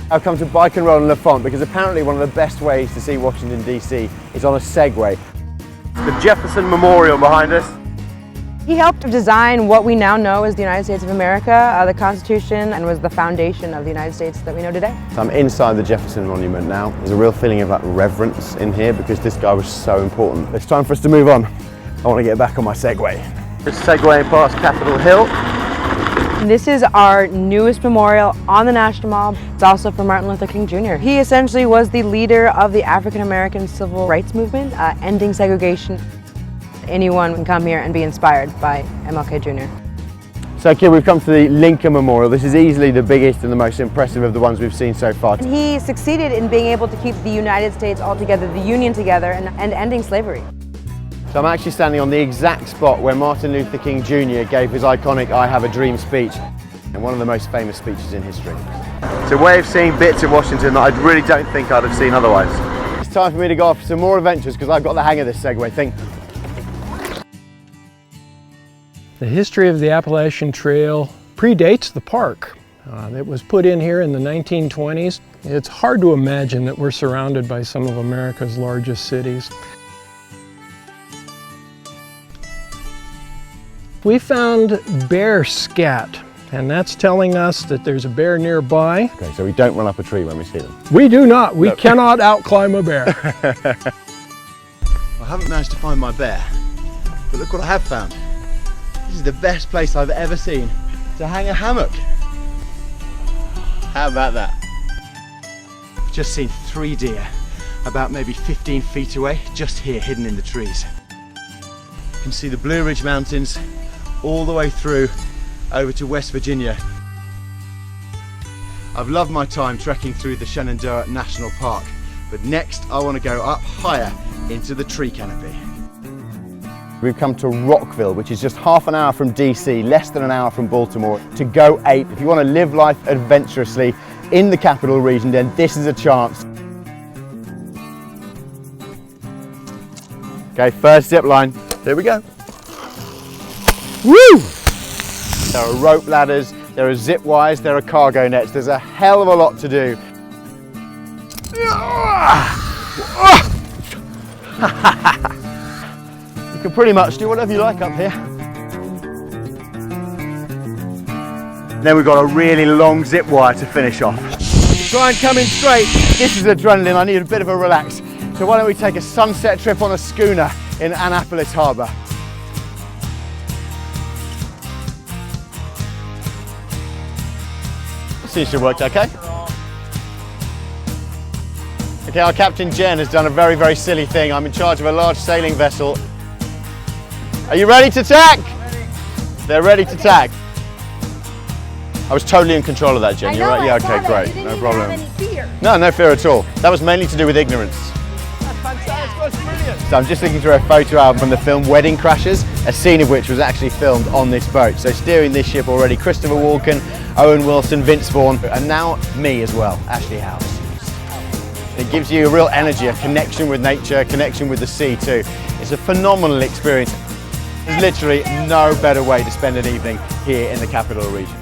I've come to Bike and Roll in L'Enfant because apparently one of the best ways to see Washington DC is on a Segway. The Jefferson Memorial behind us. He helped design what we now know as the United States of America, the Constitution, and was the foundation of the United States that we know today. So I'm inside the Jefferson Monument now. There's a real feeling of reverence in here because this guy was so important. It's time for us to move on. I want to get back on my Segway. Just segwaying past Capitol Hill. This is our newest memorial on the National Mall. It's also for Martin Luther King Jr. He essentially was the leader of the African American civil rights movement, ending segregation. Anyone can come here and be inspired by MLK Jr. So okay, we've come to the Lincoln Memorial. This is easily the biggest and the most impressive of the ones we've seen so far. He succeeded in being able to keep the United States all together, the Union together, and ending slavery. So I'm actually standing on the exact spot where Martin Luther King Jr. gave his iconic I Have a Dream speech, and one of the most famous speeches in history. It's a way of seeing bits of Washington that I really don't think I'd have seen otherwise. It's time for me to go off for some more adventures because I've got the hang of this Segway thing. The history of the Appalachian Trail predates the park. It was put in here in the 1920s. It's hard to imagine that we're surrounded by some of America's largest cities. We found bear scat, and that's telling us that there's a bear nearby. Okay, so we don't run up a tree when we see them. We do not. We cannot outclimb a bear. I haven't managed to find my bear, but look what I have found. This is the best place I've ever seen to hang a hammock. How about that? I've just seen 3 deer, about maybe 15 feet away, just here, hidden in the trees. You can see the Blue Ridge Mountains all the way through over to West Virginia. I've loved my time trekking through the Shenandoah National Park, but next I want to go up higher into the tree canopy. We've come to Rockville, which is just half an hour from DC, less than an hour from Baltimore, to go ape. If you want to live life adventurously in the capital region, then this is a chance. Okay, first zip line. Here we go. Woo! There are rope ladders, there are zip wires, there are cargo nets. There's a hell of a lot to do. You can pretty much do whatever you like up here. Then we've got a really long zip wire to finish off. Try and come in straight. This is adrenaline, I need a bit of a relax. So why don't we take a sunset trip on a schooner in Annapolis Harbor. Seems to have worked okay. Okay, our Captain Jen has done a very, very silly thing. I'm in charge of a large sailing vessel. Are you ready to tack? Ready. They're ready to tack. I was totally in control of that, Jen. You're right. Yeah, okay, great. No problem. Have any fear. No fear at all. That was mainly to do with ignorance. That's fantastic. That's brilliant. So I'm just looking through a photo album from the film Wedding Crashers, a scene of which was actually filmed on this boat. So steering this ship already, Christopher Walken, Owen Wilson, Vince Vaughn, and now me as well, Ashley Howes. It gives you a real energy, a connection with nature, a connection with the sea too. It's a phenomenal experience. There's literally no better way to spend an evening here in the capital region.